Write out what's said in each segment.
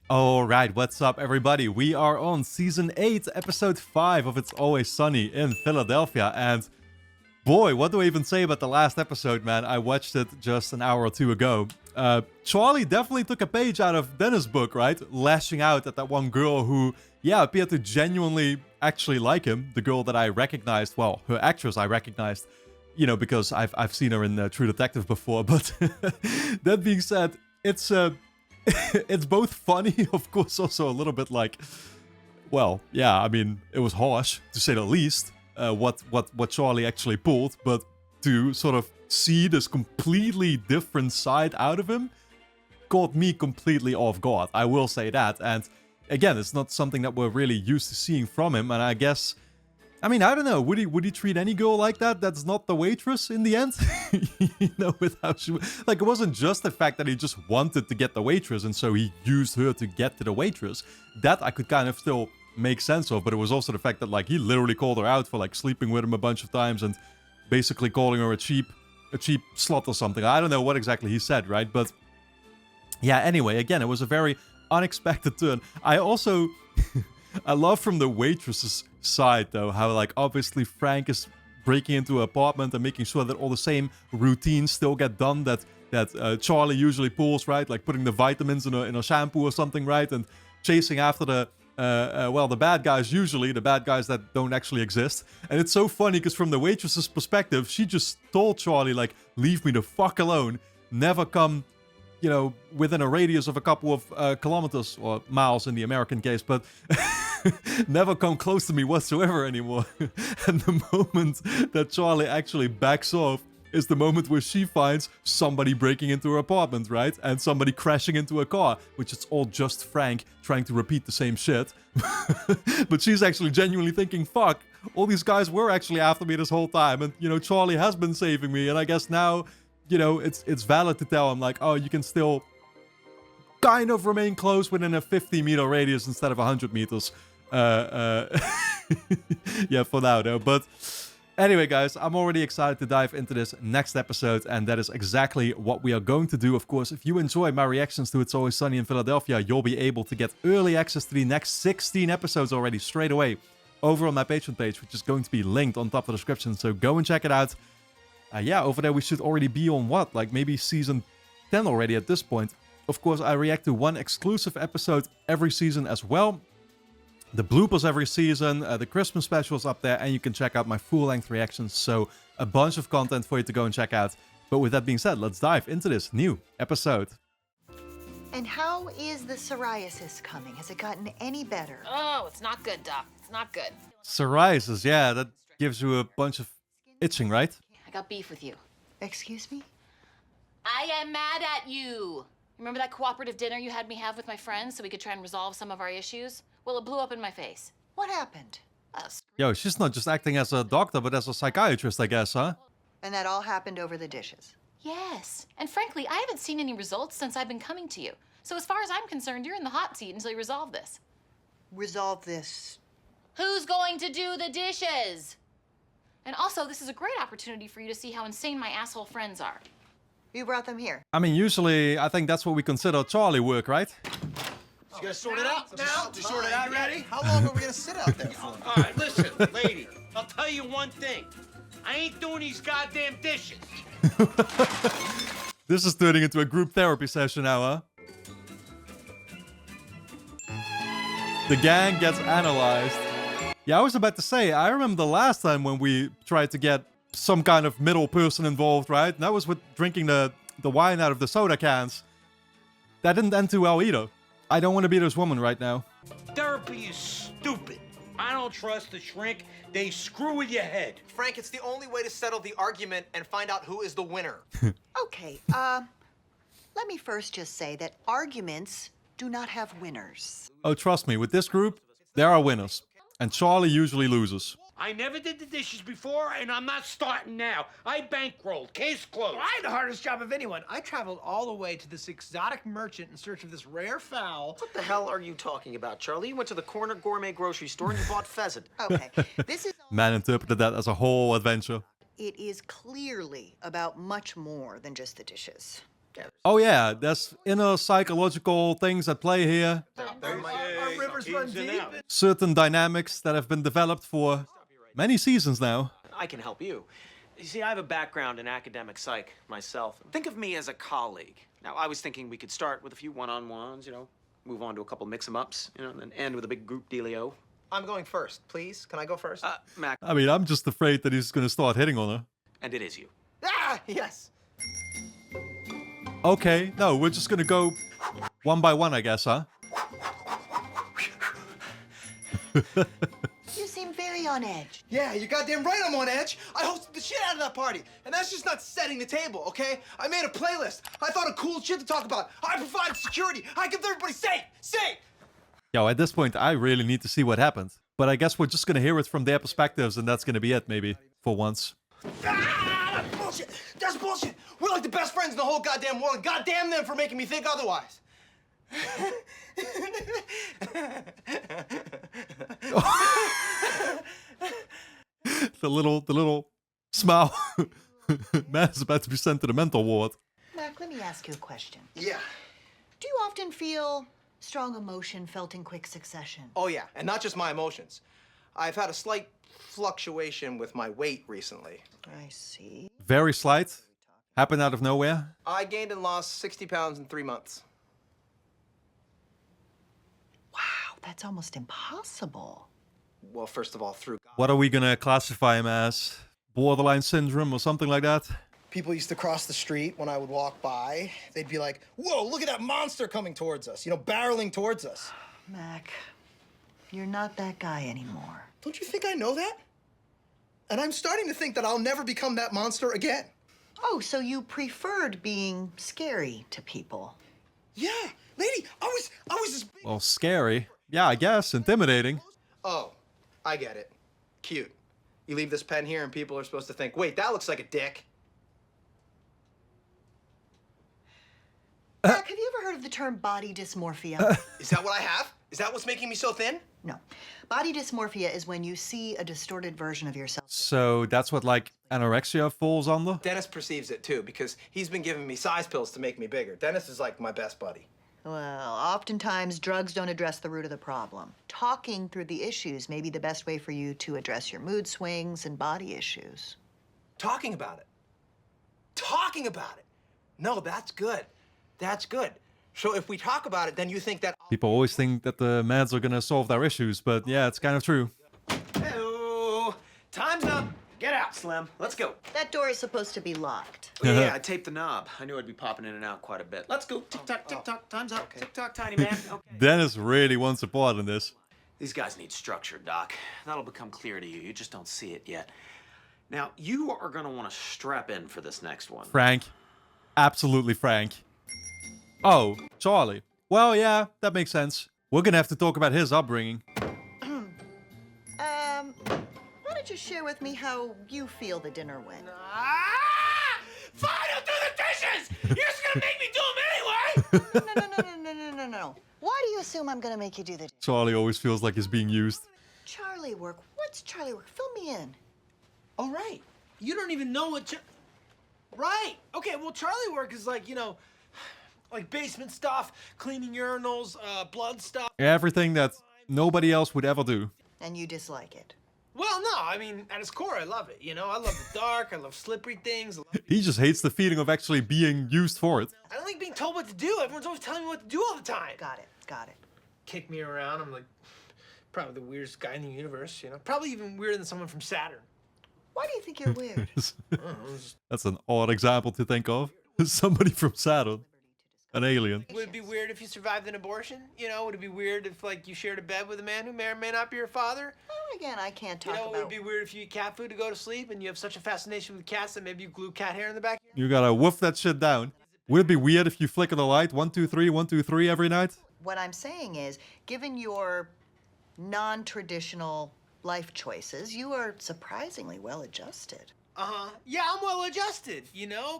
Alright, what's up everybody? We are on Season 8, Episode 5 of It's Always Sunny in Philadelphia, and boy, what do I even say about the last episode, man? I watched it just an hour or two ago. Charlie definitely took a page out of Dennis' book, right? Lashing out at that one girl who, yeah, appeared to genuinely actually like him. The girl that I recognized, well, her actress I recognized, you know, because I've seen her in True Detective before, but that being said, it's it's both funny, of course, also a little bit like, well, yeah, I mean, it was harsh, to say the least, what Charlie actually pulled, but to sort of see this completely different side out of him caught me completely off guard, I will say that, and again, it's not something that we're really used to seeing from him, and I guess, I mean, I don't know, would he treat any girl like that that's not the waitress in the end? You know, with how she... Like, it wasn't just the fact that he just wanted to get the waitress, and so he used her to get to the waitress. That I could kind of still make sense of, but it was also the fact that, like, he literally called her out for, like, sleeping with him a bunch of times and basically calling her a cheap slut or something. I don't know what exactly he said, right? But, yeah, anyway, again, it was a very unexpected turn. I also... I love from the waitress's side, though, how, like, obviously Frank is breaking into an apartment and making sure that all the same routines still get done that Charlie usually pulls, right? Like putting the vitamins in a shampoo or something, right? And chasing after the, well, the bad guys usually, the bad guys that don't actually exist. And it's so funny because from the waitress's perspective, she just told Charlie, like, leave me the fuck alone. Never come, you know, within a radius of a couple of kilometers or miles in the American case, but never come close to me whatsoever anymore. And the moment that Charlie actually backs off is the moment where she finds somebody breaking into her apartment, right? And somebody crashing into a car, which is all just Frank trying to repeat the same shit. But she's actually genuinely thinking, fuck, all these guys were actually after me this whole time, and, you know, Charlie has been saving me, and I guess now, you know, it's valid to tell him, like, oh, you can still kind of remain close within a 50-meter radius instead of 100 meters. Yeah, for now, though. But anyway, guys, I'm already excited to dive into this next episode, and that is exactly what we are going to do. Of course, if you enjoy my reactions to It's Always Sunny in Philadelphia, you'll be able to get early access to the next 16 episodes already straight away over on my Patreon page, which is going to be linked on top of the description, so go and check it out. Yeah, over there we should already be on what? Like maybe season 10 already at this point. Of course, I react to one exclusive episode every season as well. The bloopers every season, the Christmas specials up there, and you can check out my full-length reactions. So a bunch of content for you to go and check out. But with that being said, let's dive into this new episode. And how is the psoriasis coming? Has it gotten any better? Oh, it's not good, Doc. It's not good. Psoriasis, yeah, that gives you a bunch of itching, right? I got beef with you. Excuse me? I am mad at you. Remember that cooperative dinner you had me have with my friends so we could try and resolve some of our issues? Well, it blew up in my face. What happened? Yo, she's not just acting as a doctor, but as a psychiatrist, I guess, huh? And that all happened over the dishes. Yes. And frankly, I haven't seen any results since I've been coming to you. So as far as I'm concerned, you're in the hot seat until you resolve this. Resolve this. Who's going to do the dishes? And also, this is a great opportunity for you to see how insane my asshole friends are. You brought them here. I mean, usually, I think that's what we consider Charlie work, right? You gonna sort it out? Now, Just sort it out, ready? How long are we gonna sit out there for? All right, listen, lady. I'll tell you one thing. I ain't doing these goddamn dishes. This is turning into a group therapy session now, huh? The gang gets analyzed. Yeah, I was about to say, I remember the last time when we tried to get some kind of middle person involved, right? And that was with drinking the wine out of the soda cans. That didn't end too well either. I don't want to be this woman right now. Therapy is stupid. I don't trust the shrink. They screw with your head. Frank, it's the only way to settle the argument and find out who is the winner. Okay, let me first just say that arguments do not have winners. Oh, trust me, with this group, there are winners. And Charlie usually loses. I never did the dishes before, and I'm not starting now. I bankrolled. Case closed. I had the hardest job of anyone. I traveled all the way to this exotic merchant in search of this rare fowl. What the hell are you talking about, Charlie? You went to the corner gourmet grocery store and you bought pheasant. Okay, this is... Man interpreted that as a whole adventure. It is clearly about much more than just the dishes. Oh yeah, there's inner psychological things at play here. Our rivers run deep. Certain dynamics that have been developed for many seasons now. I can help you. You see, I have a background in academic psych myself. Think of me as a colleague. Now, I was thinking we could start with a few one-on-ones, move on to a couple mix-em-ups, and then end with a big group dealio. I'm going first, please. Can I go first? Mac, I mean, I'm just afraid that he's gonna start hitting on her. and it is you. Ah, yes. Okay, no, we're just gonna go one by one, I guess, huh? You seem very on edge. Yeah, you're goddamn right I'm on edge. I hosted the shit out of that party. And that's just not setting the table, okay? I made a playlist. I thought of cool shit to talk about. I provided security. I kept everybody safe. Safe! Yo, at this point, I really need to see what happened. But I guess we're just gonna hear it from their perspectives, and that's gonna be it, maybe, for once. Ah, that's bullshit. That's bullshit. We're like the best friends in the whole goddamn world. And goddamn them for making me think otherwise. The little smile. Man's about to be sent to the mental ward. Mac, let me ask you a question. Yeah. Do you often feel strong emotion felt in quick succession? Oh, yeah. And not just my emotions. I've had a slight fluctuation with my weight recently. I see. Very slight. Happened out of nowhere. I gained and lost 60 pounds in 3 months. Wow, that's almost impossible. Well, first of all, through What are we gonna classify him as? Borderline syndrome or something like that? people used to cross the street when I would walk by. They'd be like, whoa, look at that monster coming towards us, barreling towards us. Mac, you're not that guy anymore. Don't you think I know that? And I'm starting to think that I'll never become that monster again. Oh, so you preferred being scary to people. Yeah, lady, I was this big... Well, scary. Yeah, I guess. Intimidating. Oh, I get it. Cute. You leave this pen here and people are supposed to think, wait, that looks like a dick. Mac, have you ever heard of the term body dysmorphia? Is that what I have? Is that what's making me so thin? No. Body dysmorphia is when you see a distorted version of yourself. So that's what, like, anorexia falls under? Dennis perceives it too because he's been giving me size pills to make me bigger. Dennis is like my best buddy. Well, oftentimes drugs don't address the root of the problem. Talking through the issues may be the best way for you to address your mood swings and body issues. Talking about it. Talking about it. No, that's good. That's good. So if we talk about it, then you think that... People always think that the meds are gonna solve their issues, but yeah, it's kind of true. Hello. Time's up. Get out, Slim. Let's go. That door is supposed to be locked. Oh, yeah, I taped the knob. I knew I'd be popping in and out quite a bit. Let's go. Tick-tock, tick-tock. Time's up. Tick-tock, tiny man. Okay. Dennis really wants a part in this. These guys need structure, Doc. That'll become clear to you. You just don't see it yet. Now, you are going to want to strap in for this next one. Frank. Absolutely Frank. Oh, Charlie. Well, yeah, that makes sense. We're gonna have to talk about his upbringing. Why don't you share with me how you feel the dinner went? Fine, I'll do the dishes! You're just gonna make me do them anyway! No. Why do you assume I'm gonna make you do the Charlie always feels like he's being used. Charlie work? What's Charlie work? Fill me in. Oh, right. You don't even know what... Right. Okay, well, Charlie work is like, like basement stuff, cleaning urinals, blood stuff. Everything that nobody else would ever do. And you dislike it. Well, no, I mean, at its core, I love it. I love the dark, I love slippery things. He just hates the feeling of actually being used for it. I don't like being told what to do. Everyone's always telling me what to do all the time. Got it. Kick me around. I'm like, probably the weirdest guy in the universe, Probably even weirder than someone from Saturn. Why do you think you're weird? That's an odd example to think of. Somebody from Saturn. An alien. Would it be weird if you survived an abortion? Would it be weird if, like, you shared a bed with a man who may or may not be your father? Well, again, I can't talk about... Would it be weird if you eat cat food to go to sleep and you have such a fascination with cats that maybe you glue cat hair in the back? You gotta woof that shit down. Would it be weird if you flicker the light 1, 2, 3, 1, 2, 3 every night? What I'm saying is, given your non-traditional life choices, you are surprisingly well-adjusted. Uh-huh. Yeah, I'm well-adjusted,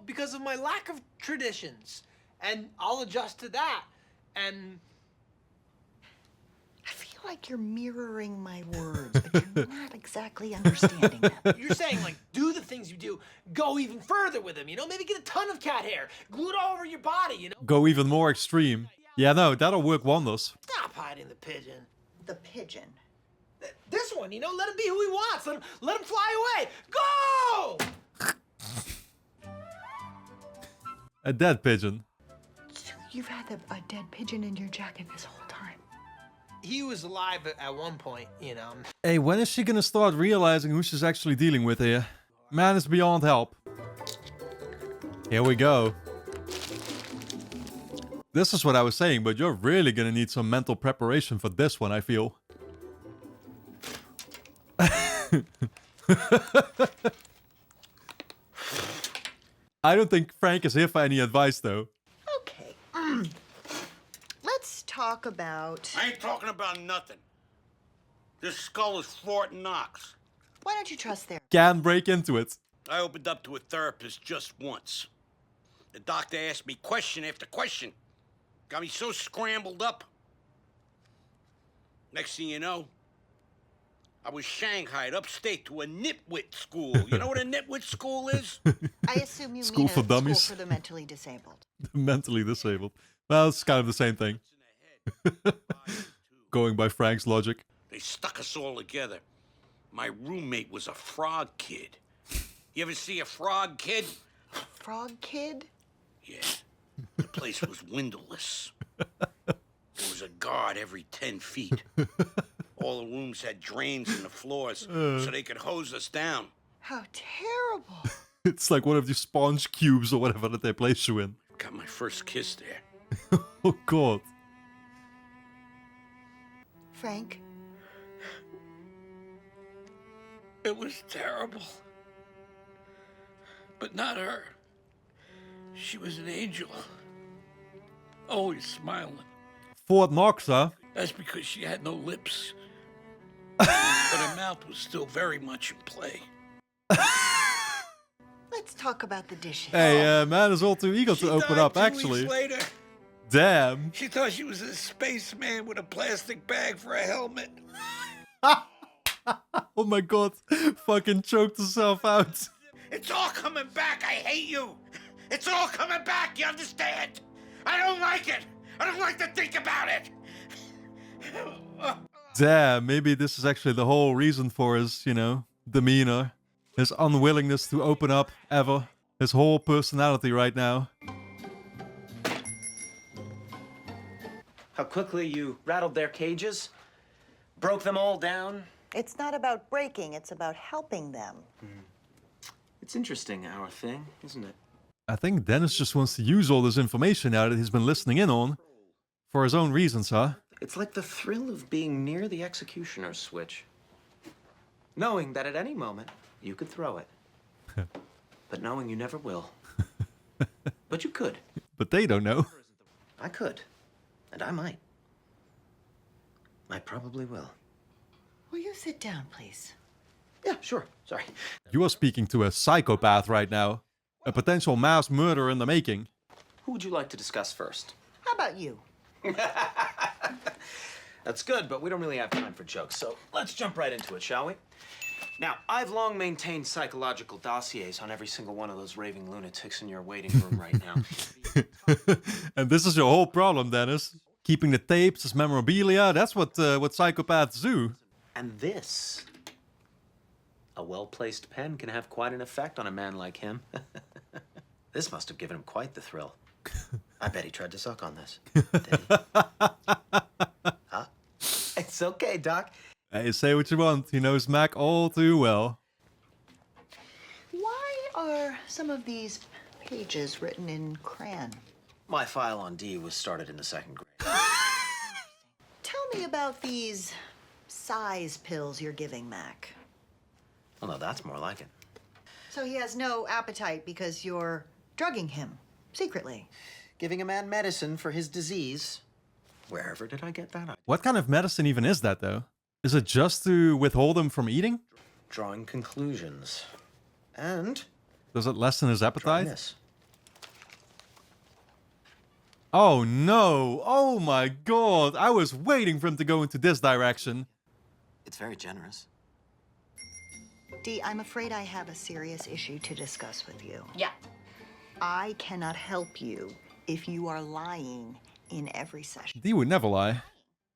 because of my lack of traditions. And I'll adjust to that. And I feel like you're mirroring my words, but you're not exactly. exactly understanding them. You're saying, like, do the things you do, go even further with him, you know? Maybe get a ton of cat hair, glue it all over your body, you know? Go even more extreme. Yeah, no, that'll work wonders. Stop hiding the pigeon. The pigeon. This one, you know, let him be who he wants. Let him fly away. Go! A dead pigeon. So you've had a dead pigeon in your jacket this whole time. He was alive at one point, you know. Hey, when is she gonna start realizing who she's actually dealing with here? Man is beyond help. Here we go. This is what I was saying, but you're really gonna need some mental preparation for this one, I feel. I don't think Frank is here for any advice, though. Okay. Let's talk about... I ain't talking about nothing. This skull is Fort Knox. Why don't you trust their... Can break into it. I opened up to a therapist just once. The doctor asked me question after question. Got me so scrambled up. Next thing you know, I was shanghaied upstate to a nitwit school. You know what a nitwit school is? I assume you School mean for a dummies. school for the mentally disabled. Mentally disabled. Well, it's kind of the same thing. Going by Frank's logic. They stuck us all together. My roommate was a frog kid. You ever see a frog kid? Frog kid? Yeah. The place was windowless. There was a guard every 10 feet. All the rooms had drains in the floors so they could hose us down. How terrible. It's like one of these sponge cubes or whatever that they place you in. Got my first kiss there. Oh, God. Frank? It was terrible. But not her. She was an angel. Always smiling. Fort Knox, huh? That's because she had no lips. But her mouth was still very much in play. Let's talk about the dishes. Hey, man is all too eager to open up, actually. Later, Damn. she thought she was a spaceman with a plastic bag for a helmet. Oh my God. Fucking choked herself out. It's all coming back. I hate you. It's all coming back. You understand? I don't like it. I don't like to think about it. Damn, maybe this is actually the whole reason for his, you know, demeanor. His unwillingness to open up ever. His whole personality right now. How quickly you rattled their cages, broke them all down. It's not about breaking, it's about helping them. It's interesting, our thing, isn't it? I think Dennis just wants to use all this information now that he's been listening in on. For his own reasons, huh? It's like the thrill of being near the executioner's switch. Knowing that at any moment, you could throw it. But knowing you never will. But you could. But they don't know. I could. And I might. I probably will. Will you sit down, please? Yeah, sure. Sorry. You are speaking to a psychopath right now. A potential mass murderer in the making. Who would you like to discuss first? How about you? That's good, but we don't really have time for jokes, so let's jump right into it, shall we? Now, I've long maintained psychological dossiers on every single one of those raving lunatics in your waiting room right now. And this is your whole problem, Dennis. Keeping the tapes as memorabilia, that's what psychopaths do. And this, a well-placed pen can have quite an effect on a man like him. This must have given him quite the thrill. I bet he tried to suck on this. Did he? Huh? It's okay, Doc. Hey, say what you want. He knows Mac all too well. Why are some of these pages written in crayon? My file on D was started in the second grade. Tell me about these size pills you're giving Mac. Well, no, that's more like it. So he has no appetite because you're drugging him secretly. Giving a man medicine for his disease. Wherever did I get that? What kind of medicine even is that, though? Is it just to withhold him from eating? Drawing conclusions. And Does it lessen his trying appetite? this. Oh no! Oh my God! I was waiting for him to go into this direction. It's very generous. Dee, I'm afraid I have a serious issue to discuss with you. Yeah. I cannot help you if you are lying in every session. Dee would never lie.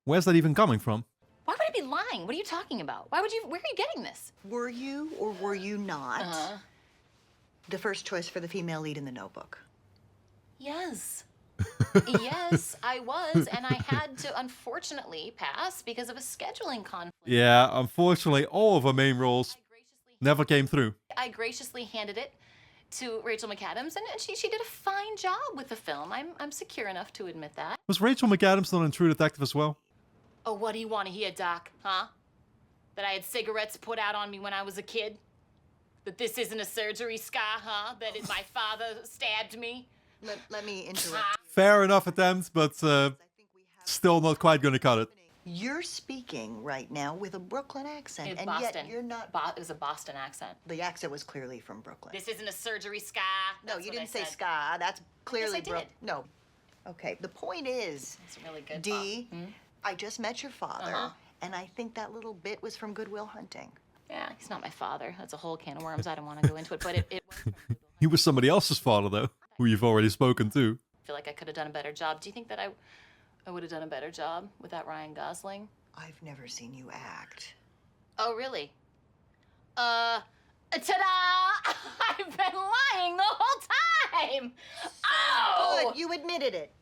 Where's that even coming from? Why would I be lying? What are you talking about? Where are you getting this? Were you or were you not the first choice for the female lead in The Notebook? Yes. Yes, I was, and I had to unfortunately pass because of a scheduling conflict. Yeah, unfortunately, all of her main roles never came through. I graciously handed it to Rachel McAdams, and she did a fine job with the film. I'm secure enough to admit that. Was Rachel McAdams not in True Detective as well? Oh, what do you want to hear, Doc? Huh? That I had cigarettes put out on me when I was a kid? That this isn't a surgery scar, huh? That my father stabbed me? Let me interrupt. Fair enough attempt, but still not quite gonna cut it. You're speaking right now with a Brooklyn accent, In and Boston. yet you're not. It was a Boston accent. The accent was clearly from Brooklyn. This isn't a surgery scar. No, That's you what I didn't say said. ska. That's clearly I did. No. Okay, the point is, It's really good. Dee, Bob. I just met your father, Uh-huh. and I think that little bit was from Good Will Hunting. Yeah, he's not my father. That's a whole can of worms. I don't want to go into it, but it was from Good Will Hunting. He was somebody else's father, though, who you've already spoken to. I feel like I could have done a better job. Do you think that I would have done a better job without Ryan Gosling? I've never seen you act. Oh, really? Ta-da! I've been lying the whole time! Oh! Good, you admitted it.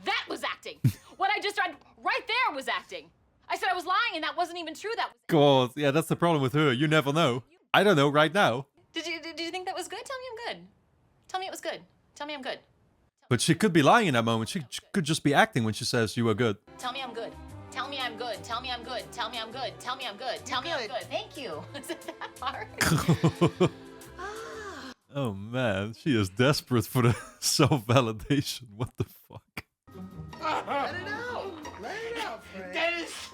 That was acting. What I just read right there was acting. I said I was lying, and that wasn't even true. That was... God, yeah, that's the problem with her. You never know. I don't know right now. Did you think that was good? Tell me I'm good. Tell me it was good. Tell me I'm good. But she could be lying in that moment. She could just be acting when she says you were good. Tell me I'm good. Tell me I'm good. Tell me I'm good. Tell me I'm good. Tell me I'm good. Tell me I'm good. Thank you. Is it that hard? Oh man, she is desperate for the self-validation. What the fuck? Let it out. Let it out, Frank. Dennis,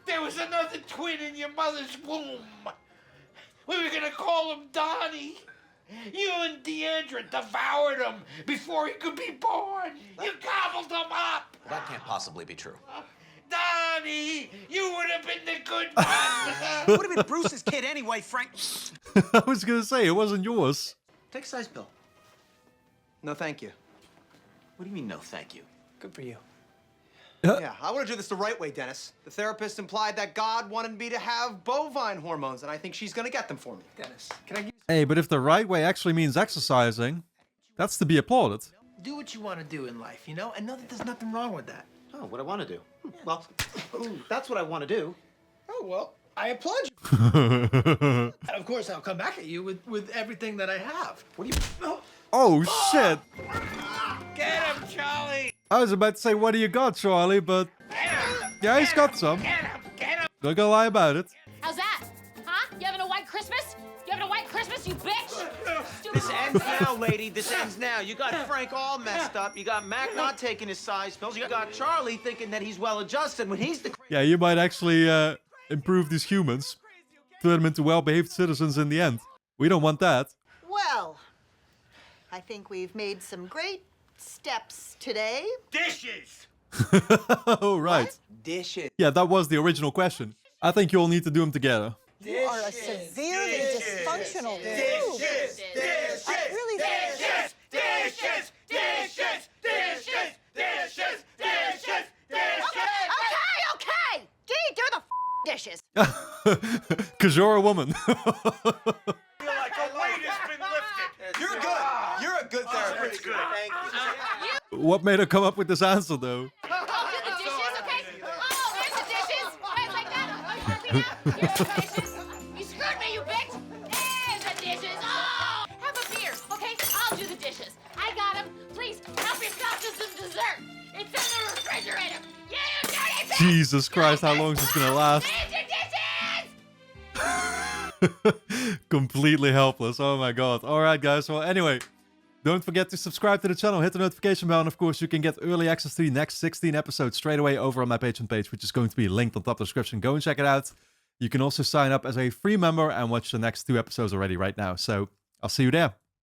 there was another twin in your mother's womb. We were gonna call him Donnie. You and Deandra devoured him before he could be born. You gobbled him up. That can't possibly be true. Donnie, you would have been the good one. Would have been Bruce's kid anyway, Frank. I was gonna say, it wasn't yours. Take a size pill. No, thank you. What do you mean, no thank you? Good for you. Yeah, I want to do this the right way, Dennis. The therapist implied that God wanted me to have bovine hormones, and I think she's gonna get them for me. Dennis, can I give you... Hey, but if the right way actually means exercising, that's to be applauded. Do what you want to do in life, you know? And know that there's nothing wrong with that. Oh, what I want to do. Well, that's what I want to do. Oh, well, I applaud you. And of course, I'll come back at you with everything that I have. What do you... Oh, Oh shit! Get him, Charlie. I was about to say, what do you got, Charlie? But yeah, he's got some. Get him. Get him. Don't go lie about it. How's that? Huh? You having a white Christmas? You having a white Christmas, you bitch? Stupid This ends now, lady. This ends now. You got Frank all messed up. You got Mac not taking his size pills. You got Charlie thinking that he's well-adjusted when he's the... Yeah, you might actually improve these humans, turn them into well-behaved citizens in the end. We don't want that. Well, I think we've made some great steps today. Dishes. Oh, right. Dishes. Yeah, that was the original question. I think you all need to do them together. You are a severely dysfunctional group. I really Okay! Dee, do the dishes. Because you're a woman. Feel like a weight has been lifted. You're good. You're a good therapist. good. Thank you. What made her come up with this answer, though? I'll do the dishes, okay? Oh, there's the dishes. Right like that. Here's the dishes. You screwed me, you bitch. There's the dishes. Oh, have a beer, okay? I'll do the dishes. I got them. Please help yourself to some dessert. It's in the refrigerator. You dirty bitch. Jesus Christ, how long is this gonna last? There's your dishes. Completely helpless. Oh my god. Alright, guys. Well, anyway, don't forget to subscribe to the channel, hit the notification bell, and of course, you can get early access to the next 16 episodes straight away over on my Patreon page, which is going to be linked on top of the description. Go and check it out. You can also sign up as a free member and watch the next 2 episodes already right now. So, I'll see you there.